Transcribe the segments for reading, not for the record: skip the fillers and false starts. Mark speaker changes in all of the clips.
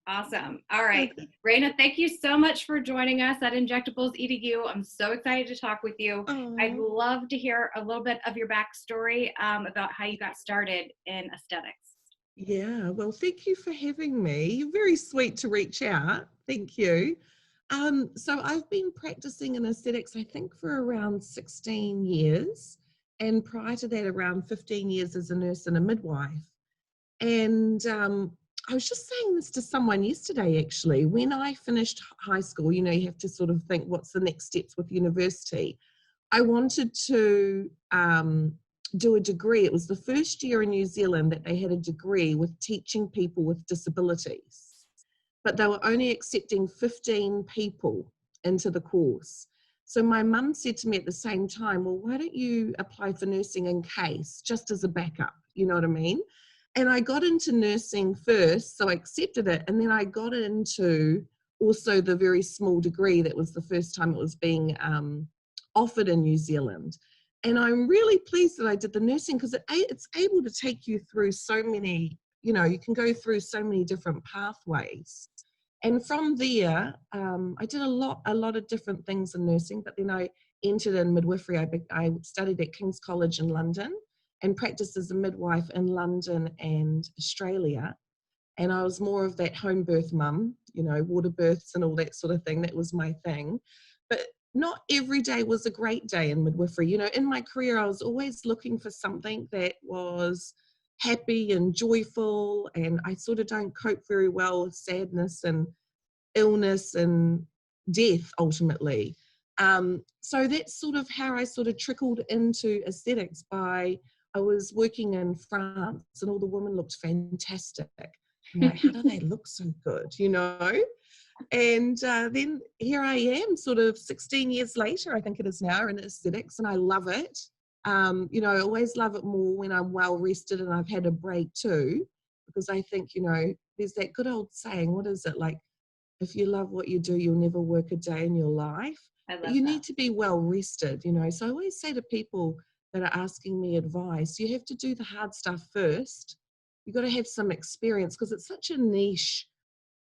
Speaker 1: Awesome. All right. Rana, thank you so much for joining us at Injectables EDU. I'm so excited to talk with you. I'd love to hear a little bit of your backstory about how you got started in aesthetics.
Speaker 2: Yeah, well, thank you for having me. You're very sweet to reach out. Thank you. So I've been practicing in aesthetics, I think, for around 16 years. And prior to that, around 15 years as a nurse and a midwife. And I was just saying this to someone yesterday, actually. When I finished high school, you know, you have to sort of think what's the next steps with university. I wanted to do a degree. It was the first year in New Zealand that they had a degree with teaching people with disabilities, but they were only accepting 15 people into the course. So my mum said to me at the same time, well, why don't you apply for nursing in case, just as a backup, you know what I mean? And I got into nursing first, so I accepted it. And then I got into also the very small degree that was the first time it was being offered in New Zealand. And I'm really pleased that I did the nursing because it's able to take you through so many, you know, you can go through so many different pathways. And from there, I did a lot of different things in nursing, but then I entered in midwifery. I studied at King's College in London and practiced as a midwife in London and Australia. And I was more of that home birth mum, you know, water births and all that sort of thing. That was my thing. But not every day was a great day in midwifery. You know, in my career, I was always looking for something that was happy and joyful. And I sort of don't cope very well with sadness and illness and death, ultimately. So that's sort of how I sort of trickled into aesthetics by, I was working in France and all the women looked fantastic. I'm like, how do they look so good, you know? And then here I am sort of 16 years later, I think it is now, in aesthetics, and I love it. You know, I always love it more when I'm well rested and I've had a break too, because I think, you know, there's that good old saying, what is it, like, if you love what you do, you'll never work a day in your life. But you need to be well rested, you know. So I always say to people that are asking me advice, you have to do the hard stuff first. You've got to have some experience because it's such a niche,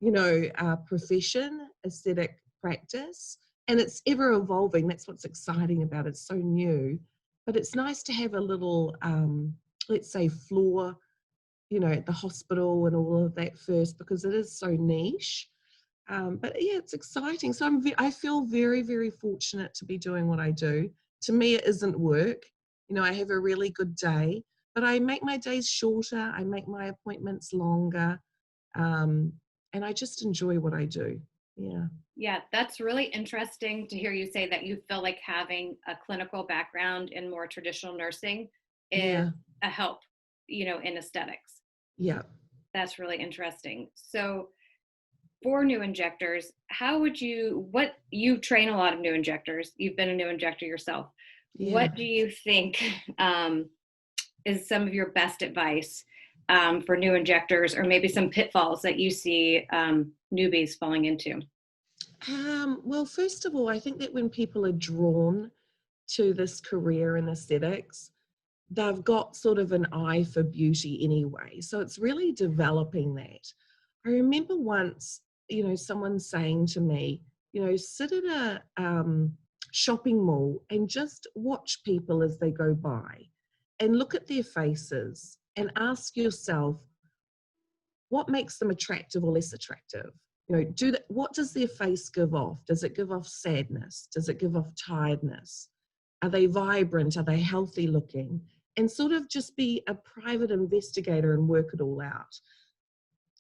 Speaker 2: you know, profession, aesthetic practice, and it's ever evolving. That's what's exciting about it. It's so new, but it's nice to have a little, let's say, floor, you know, at the hospital and all of that first, because it is so niche. But yeah, it's exciting. So I feel very, very fortunate to be doing what I do. To me, it isn't work. You know, I have a really good day, but I make my days shorter. I make my appointments longer. And I just enjoy what I do. Yeah.
Speaker 1: Yeah, that's really interesting to hear you say that you feel like having a clinical background in more traditional nursing is a help, you know, in aesthetics.
Speaker 2: Yeah.
Speaker 1: That's really interesting. So for new injectors, you train a lot of new injectors. You've been a new injector yourself.
Speaker 2: Yeah.
Speaker 1: What do you think is some of your best advice for new injectors, or maybe some pitfalls that you see newbies falling into?
Speaker 2: Well, first of all, I think that when people are drawn to this career in aesthetics, they've got sort of an eye for beauty anyway. So it's really developing that. I remember once, you know, someone saying to me, you know, sit at a shopping mall and just watch people as they go by and look at their faces and ask yourself, what makes them attractive or less attractive? You know, what does their face give off? Does it give off sadness? Does it give off tiredness? Are they vibrant? Are they healthy looking? And sort of just be a private investigator and work it all out.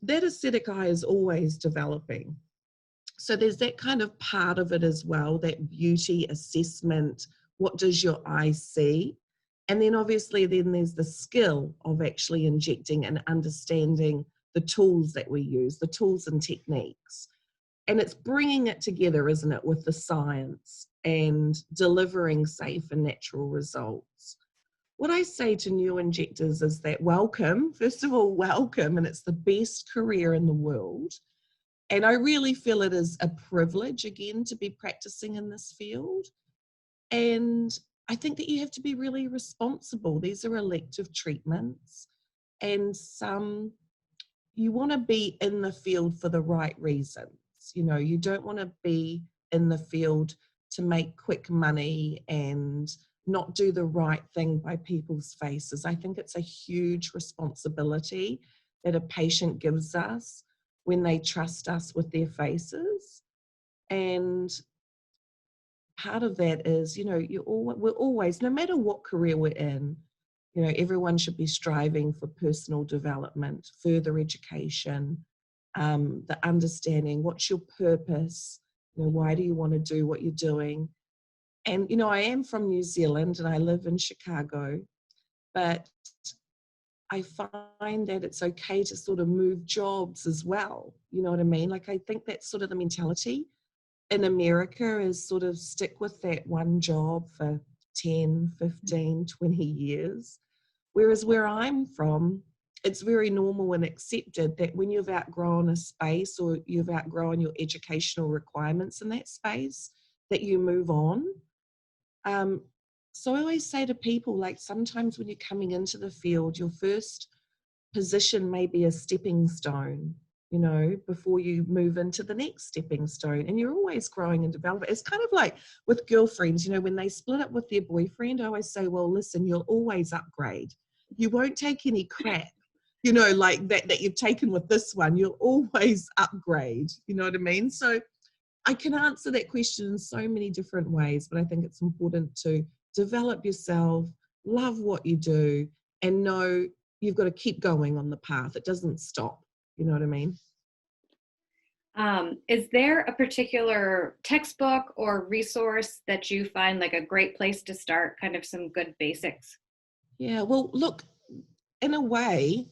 Speaker 2: That aesthetic eye is always developing. So there's that kind of part of it as well, that beauty assessment. What does your eye see? And then obviously then there's the skill of actually injecting and understanding the tools that we use, the tools and techniques. And it's bringing it together, isn't it, with the science and delivering safe and natural results. What I say to new injectors is that welcome, first of all, welcome, and it's the best career in the world. And I really feel it is a privilege, again, to be practicing in this field. And I think that you have to be really responsible. These are elective treatments, and some, you want to be in the field for the right reasons. You know, you don't want to be in the field to make quick money and not do the right thing by people's faces. I think it's a huge responsibility that a patient gives us when they trust us with their faces. And part of that is, you know, we're always, no matter what career we're in, you know, everyone should be striving for personal development, further education, the understanding what's your purpose, you know, why do you want to do what you're doing. And, you know, I am from New Zealand and I live in Chicago, but I find that it's okay to sort of move jobs as well. You know what I mean? Like, I think that's sort of the mentality in America is sort of stick with that one job for 10, 15, 20 years. Whereas where I'm from, it's very normal and accepted that when you've outgrown a space or you've outgrown your educational requirements in that space, that you move on. So I always say to people, like, sometimes when you're coming into the field, your first position may be a stepping stone, you know, before you move into the next stepping stone. And you're always growing and developing. It's kind of like with girlfriends, you know, when they split up with their boyfriend, I always say, well, listen, you'll always upgrade. You won't take any crap, you know, like that you've taken with this one. You'll always upgrade, you know what I mean? So I can answer that question in so many different ways, but I think it's important to develop yourself, love what you do, and know you've got to keep going on the path. It doesn't stop. You know what I mean?
Speaker 1: Is there a particular textbook or resource that you find like a great place to start, kind of some good basics?
Speaker 2: Yeah, well, look, in a way,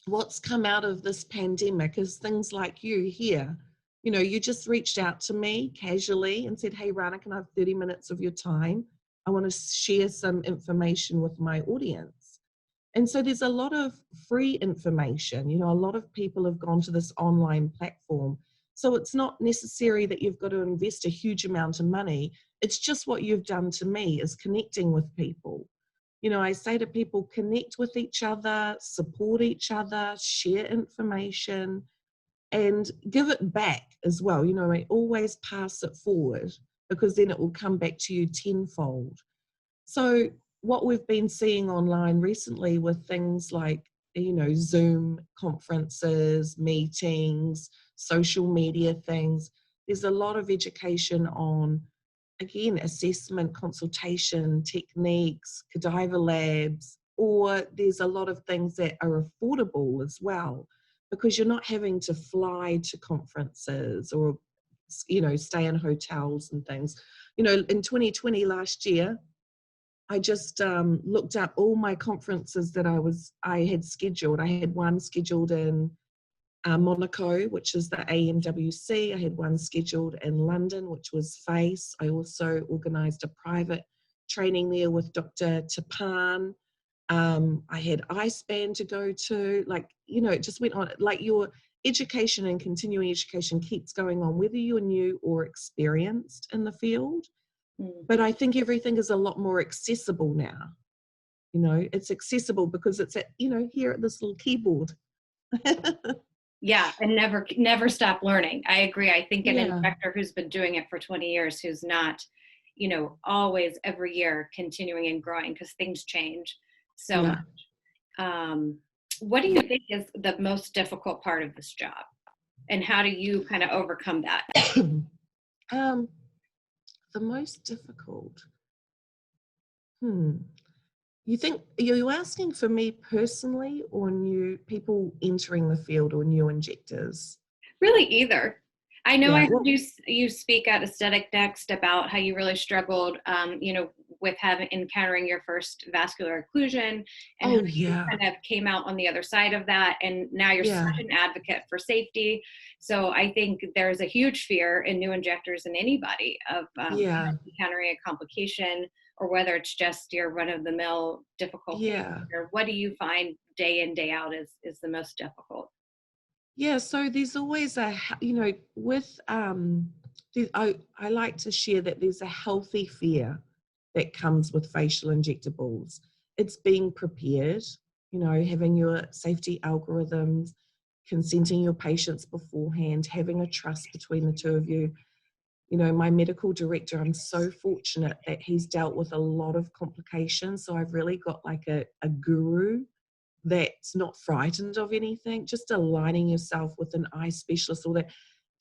Speaker 2: what's come out of this pandemic is things like you here. You know, you just reached out to me casually and said, hey, Rana, can I have 30 minutes of your time? I want to share some information with my audience. And so there's a lot of free information. You know, a lot of people have gone to this online platform. So it's not necessary that you've got to invest a huge amount of money. It's just what you've done to me is connecting with people. You know, I say to people, connect with each other, support each other, share information, and give it back as well. You know, I always pass it forward because then it will come back to you tenfold. So what we've been seeing online recently with things like, you know, Zoom conferences, meetings, social media things, there's a lot of education on, again, assessment, consultation, techniques, cadaver labs, or there's a lot of things that are affordable as well, because you're not having to fly to conferences or, you know, stay in hotels and things. You know, in 2020 last year, I just looked up all my conferences that I had scheduled. I had one scheduled in Monaco, which is the AMWC. I had one scheduled in London, which was FACE. I also organised a private training there with Dr. Tapan. I had IceBand to go to. Like, you know, it just went on. Like, your education and continuing education keeps going on, whether you're new or experienced in the field. But I think everything is a lot more accessible now. You know, it's accessible because it's at, you know, here at this little keyboard.
Speaker 1: Yeah, and never stop learning. I agree. I think an
Speaker 2: Yeah.
Speaker 1: injector who's been doing it for 20 years, who's not, you know, always every year continuing and growing because things change so
Speaker 2: Yeah.
Speaker 1: much. What do you think is the most difficult part of this job? And how do you kind of overcome that?
Speaker 2: The most difficult. You think, are you asking for me personally or new people entering the field or new injectors?
Speaker 1: Really either. I know I
Speaker 2: Yeah.
Speaker 1: heard you speak at Aesthetic Next about how you really struggled, you know, with encountering your first vascular occlusion and how
Speaker 2: Oh,
Speaker 1: you
Speaker 2: yeah.
Speaker 1: kind of came out on the other side of that. And now you're
Speaker 2: Yeah.
Speaker 1: such an advocate for safety. So I think there's a huge fear in new injectors and anybody of
Speaker 2: Yeah.
Speaker 1: encountering a complication, or whether it's just your run-of-the-mill difficulty.
Speaker 2: Yeah.
Speaker 1: Or what do you find day in, day out is the most difficult?
Speaker 2: Yeah, so there's always you know, with, I like to share that there's a healthy fear that comes with facial injectables. It's being prepared, you know, having your safety algorithms, consenting your patients beforehand, having a trust between the two of you. You know, my medical director, I'm so fortunate that he's dealt with a lot of complications. So I've really got like a guru that's not frightened of anything, just aligning yourself with an eye specialist, or that.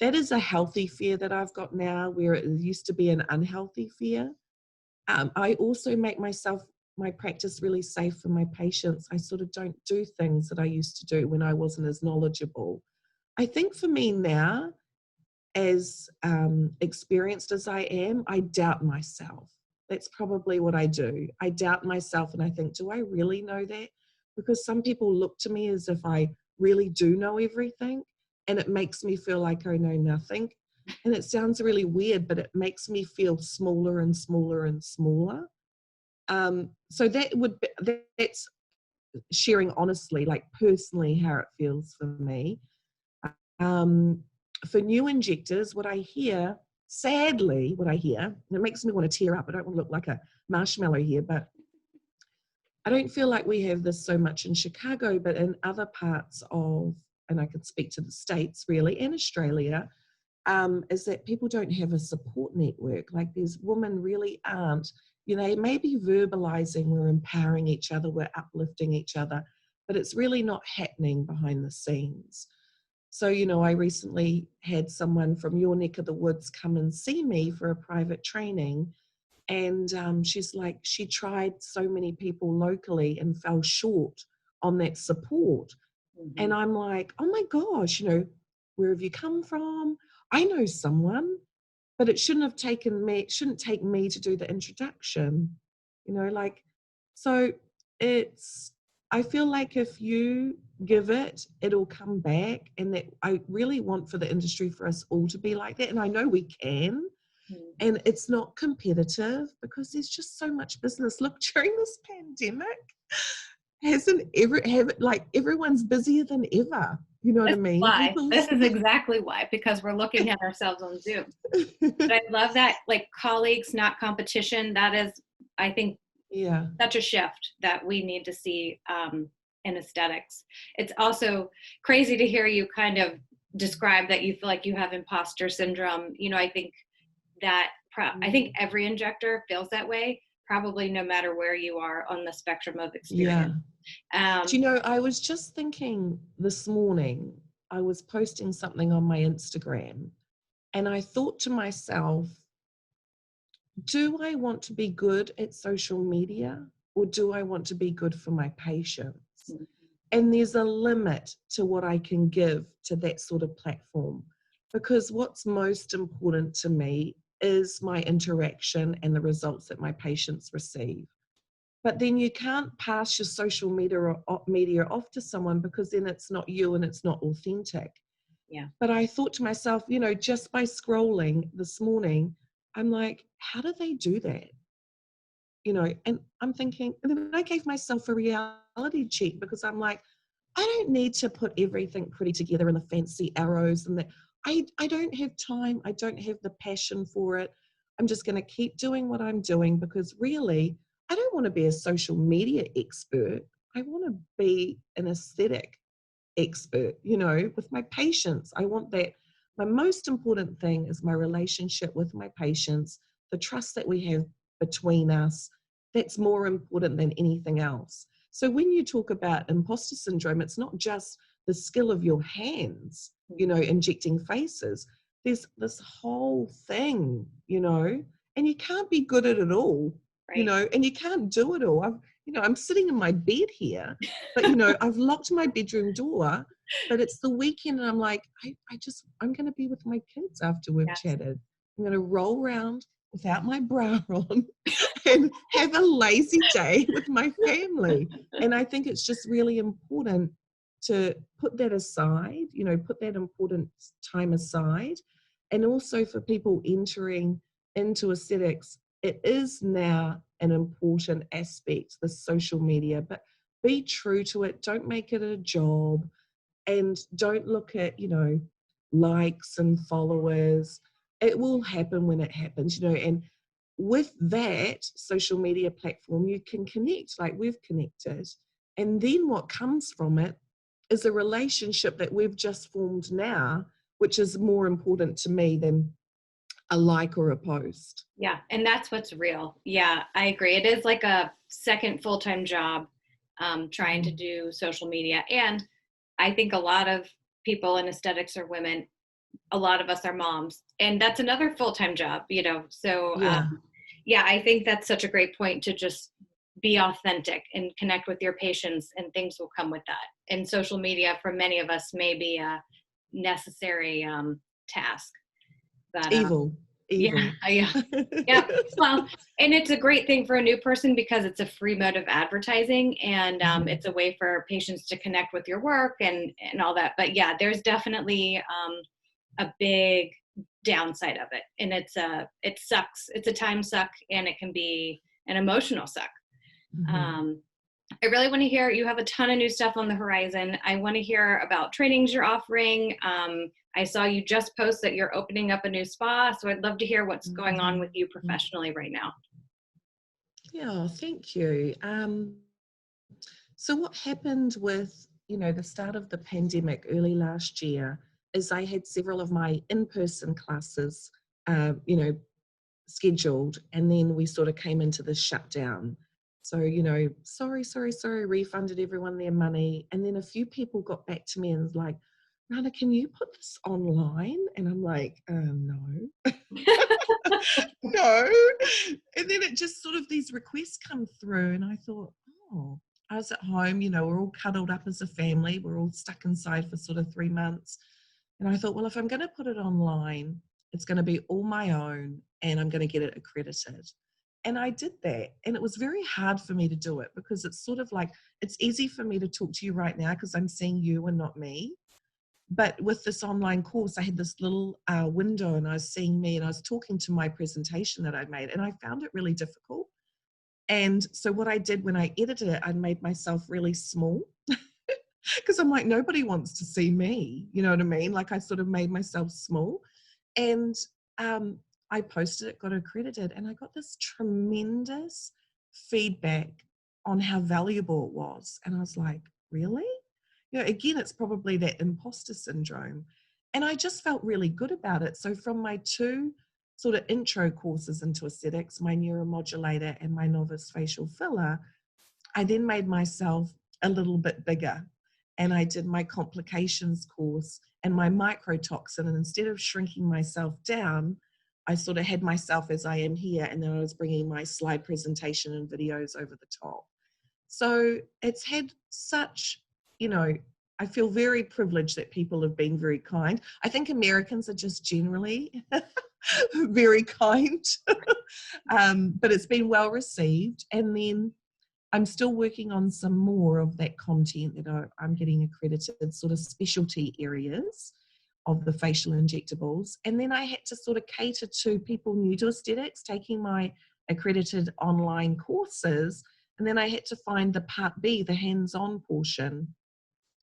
Speaker 2: That is a healthy fear that I've got now, where it used to be an unhealthy fear. I also make my practice really safe for my patients. I sort of don't do things that I used to do when I wasn't as knowledgeable. I think for me now, as experienced as I am, I doubt myself. That's probably what I do. I doubt myself and I think, do I really know that? Because some people look to me as if I really do know everything, and it makes me feel like I know nothing. And it sounds really weird, but it makes me feel smaller and smaller and smaller. So that's sharing honestly, like personally, how it feels for me. For new injectors, what I hear, sadly, and it makes me want to tear up. I don't want to look like a marshmallow here, but I don't feel like we have this so much in Chicago, but in other parts of, and I can speak to the States really, and Australia, is that people don't have a support network. Like these women really aren't, you know, maybe verbalizing, we're empowering each other, we're uplifting each other, but it's really not happening behind the scenes. So, you know, I recently had someone from your neck of the woods come and see me for a private training. And she's like, she tried so many people locally and fell short on that support. Mm-hmm. And I'm like, oh my gosh, you know, where have you come from? I know someone, but it shouldn't take me to do the introduction, you know, like, so I feel like if you give it, it'll come back. And that I really want for the industry for us all to be like that. And I know we can. And it's not competitive because there's just so much business. Look, during this pandemic, everyone's busier than ever. You know what I mean?
Speaker 1: Why? This is exactly why, because we're looking at ourselves on Zoom. But I love that, like, colleagues, not competition. That is, I think, such a shift that we need to see in aesthetics. It's also crazy to hear you kind of describe that you feel like you have imposter syndrome. You know, I think that I think every injector feels that way, probably no matter where you are on the spectrum of experience.
Speaker 2: Do you know, I was just thinking this morning, I was posting something on my Instagram, and I thought to myself, do I want to be good at social media, or do I want to be good for my patients? Mm-hmm. And there's a limit to what I can give to that sort of platform, because what's most important to me is my interaction and the results that my patients receive. But then you can't pass your social media off to someone, because then it's not you and it's not authentic. Yeah. But I thought to myself, you know, just by scrolling this morning, I'm like, how do they do that? You know, and I'm thinking, and then I gave myself a reality check, because I'm like, I don't need to put everything pretty together in the fancy arrows and that. I don't have time. I don't have the passion for it. I'm just going to keep doing what I'm doing, because really, I don't want to be a social media expert. I want to be an aesthetic expert, you know, with my patients. I want that. My most important thing is my relationship with my patients, the trust that we have between us. That's more important than anything else. So when you talk about imposter syndrome, it's not just the skill of your hands, you know, injecting faces. There's this whole thing, you know, and you can't be good at it all, right, you know, and you can't do it all. I'm sitting in my bed here, but, you know, I've locked my bedroom door, but it's the weekend and I'm like, I'm going to be with my kids after we've chatted. I'm going to roll around without my bra on and have a lazy day with my family. And I think it's just really important to put that aside, you know, put that important time aside. And also for people entering into aesthetics, it is now an important aspect, the social media, but be true to it. Don't make it a job, and don't look at, you know, likes and followers. It will happen when it happens, you know, and with that social media platform, you can connect like we've connected. And then what comes from it is a relationship that we've just formed now, which is more important to me than a like or a post.
Speaker 1: Yeah. And that's what's real. Yeah, I agree. It is like a second full-time job, trying to do social media. And I think a lot of people in aesthetics are women. A lot of us are moms, and that's another full-time job, So,
Speaker 2: Yeah.
Speaker 1: yeah, I think that's such a great point, to just be authentic and connect with your patients, and things will come with that. And social media for many of us may be a necessary task, but yeah,
Speaker 2: Evil.
Speaker 1: yeah, yeah. Well, and it's a great thing for a new person because it's a free mode of advertising, and it's a way for patients to connect with your work and all that. But yeah, there's definitely a big downside of it, and it sucks. It's a time suck, and it can be an emotional suck. I really want to hear, you have a ton of new stuff on the horizon. I want to hear about trainings you're offering. I saw you just post that you're opening up a new spa, so I'd love to hear what's going on with you professionally right now.
Speaker 2: Yeah, thank you. So what happened with, the start of the pandemic early last year is I had several of my in-person classes, scheduled, and then we sort of came into this shutdown. So, sorry, refunded everyone their money. And then a few people got back to me and was like, Rana, can you put this online? And I'm like, no. No. And then it just sort of, these requests come through, and I thought, oh, I was at home, we're all cuddled up as a family. We're all stuck inside for sort of 3 months. And I thought, well, if I'm going to put it online, it's going to be all my own, and I'm going to get it accredited. And I did that. And it was very hard for me to do it because it's sort of like, it's easy for me to talk to you right now because I'm seeing you and not me. But with this online course, I had this little window, and I was seeing me, and I was talking to my presentation that I made, and I found it really difficult. And so what I did when I edited it, I made myself really small because I'm like, nobody wants to see me. You know what I mean? Like, I sort of made myself small. And I posted it, got accredited, and I got this tremendous feedback on how valuable it was. And I was like, really? Again, it's probably that imposter syndrome. And I just felt really good about it. So from my 2 sort of intro courses into aesthetics, my neuromodulator and my novice facial filler, I then made myself a little bit bigger. And I did my complications course and my microtoxin. And instead of shrinking myself down, I sort of had myself as I am here. And then I was bringing my slide presentation and videos over the top. So it's had such, I feel very privileged that people have been very kind. I think Americans are just generally very kind, but it's been well received. And then I'm still working on some more of that content that I'm getting accredited, sort of specialty areas of the facial injectables. And then I had to sort of cater to people new to aesthetics, taking my accredited online courses. And then I had to find the part B, the hands-on portion.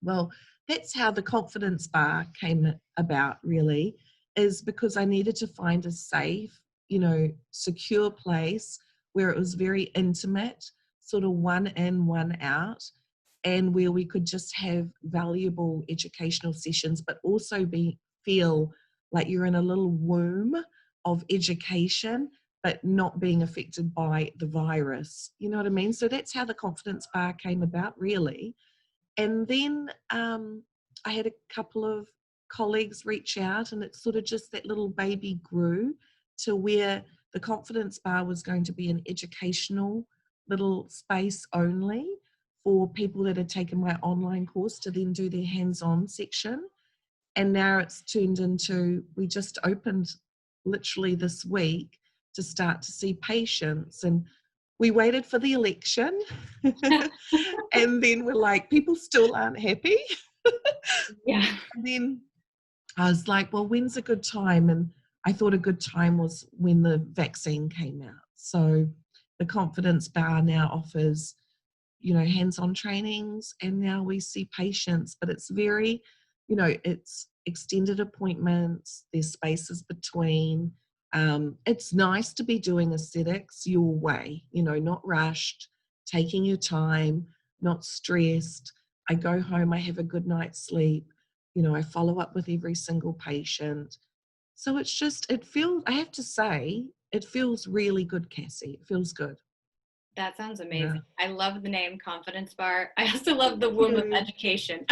Speaker 2: Well, that's how the confidence bar came about, really, is because I needed to find a safe, secure place where it was very intimate, sort of one in, one out, and where we could just have valuable educational sessions, but also feel like you're in a little womb of education, but not being affected by the virus. You know what I mean? So that's how the confidence bar came about, really. And then I had a couple of colleagues reach out, and it's sort of just that little baby grew to where the confidence bar was going to be an educational little space only for people that had taken my online course to then do their hands-on section. And now it's turned into, we just opened literally this week to start to see patients. And we waited for the election and then we're like, people still aren't happy.
Speaker 1: Yeah.
Speaker 2: And then I was like, well, when's a good time? And I thought a good time was when the vaccine came out. So the confidence bar now offers, hands-on trainings, and now we see patients, but it's very, it's extended appointments, there's spaces between. It's nice to be doing aesthetics your way, not rushed, taking your time, not stressed, I go home, I have a good night's sleep. You know, I follow up with every single patient. So it's just, it feels, I have to say, it feels really good, Cassie. It feels good.
Speaker 1: That sounds
Speaker 2: Yeah.
Speaker 1: amazing. I love the name Confidence Bar. I also love the
Speaker 2: Thank
Speaker 1: womb of
Speaker 2: you.
Speaker 1: education.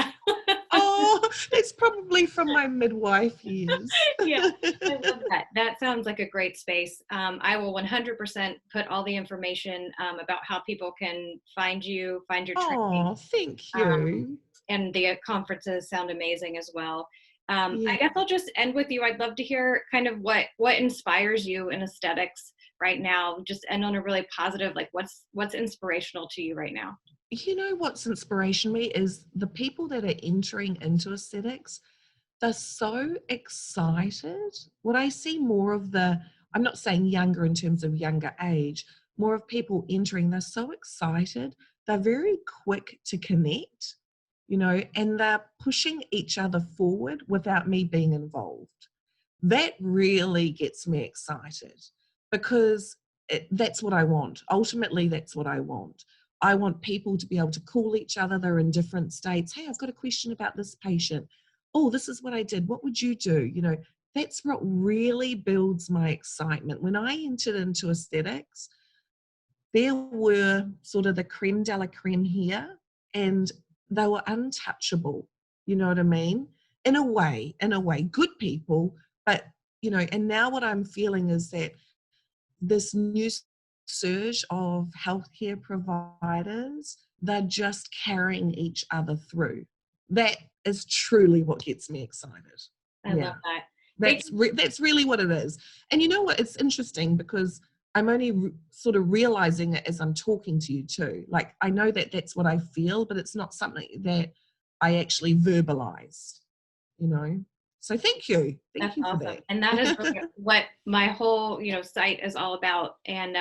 Speaker 2: Oh, that's probably from my midwife years.
Speaker 1: Yeah, I love that. That sounds like a great space. I will 100% put all the information about how people can find you, find your training,
Speaker 2: Oh, thank
Speaker 1: um,
Speaker 2: you.
Speaker 1: and the conferences sound amazing as well.
Speaker 2: Yeah.
Speaker 1: I guess I'll just end with you. I'd love to hear kind of what inspires you in aesthetics right now. Just end on a really positive, like what's inspirational to you right now.
Speaker 2: You know what's inspiration me is the people that are entering into aesthetics, they're so excited. What I see more of I'm not saying younger in terms of younger age, more of people entering, they're so excited. They're very quick to connect, you know, and they're pushing each other forward without me being involved. That really gets me excited because that's what I want. Ultimately, that's what I want. I want people to be able to call each other. They're in different states. Hey, I've got a question about this patient. Oh, this is what I did. What would you do? You know, that's what really builds my excitement. When I entered into aesthetics, there were sort of the creme de la creme here, and they were untouchable. You know what I mean? In a way, good people, but, you know, and now what I'm feeling is that this new surge of healthcare providers, they're just carrying each other through. That is truly what gets me excited.
Speaker 1: I love
Speaker 2: Yeah,
Speaker 1: that. Thank
Speaker 2: that's really what it is. And you know what? It's interesting because I'm only sort of realizing it as I'm talking to you too. Like I know that that's what I feel, but it's not something that I actually verbalize. You know. So thank you
Speaker 1: That's
Speaker 2: for
Speaker 1: awesome. And that is really
Speaker 2: that.
Speaker 1: what my whole, site is all about. And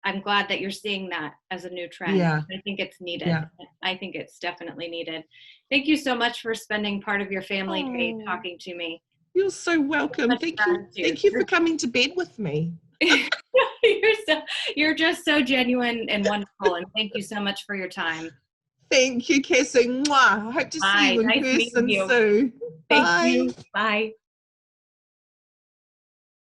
Speaker 1: I'm glad that you're seeing that as a new trend.
Speaker 2: Yeah,
Speaker 1: I think it's needed.
Speaker 2: yeah.
Speaker 1: I think it's definitely needed. Thank you so much for spending part of your family day
Speaker 2: Oh.
Speaker 1: talking to me.
Speaker 2: You're so welcome.
Speaker 1: Much
Speaker 2: Thank you.
Speaker 1: gratitude.
Speaker 2: Thank you for coming to bed with me.
Speaker 1: You're so, you're just so genuine and wonderful. And thank you so much for your time.
Speaker 2: Thank you, Cassie. Mwah. I hope to see
Speaker 1: Bye.
Speaker 2: you in
Speaker 1: Nice meeting
Speaker 2: person
Speaker 1: you.
Speaker 2: soon.
Speaker 1: Thank
Speaker 2: Bye.
Speaker 1: you. Bye.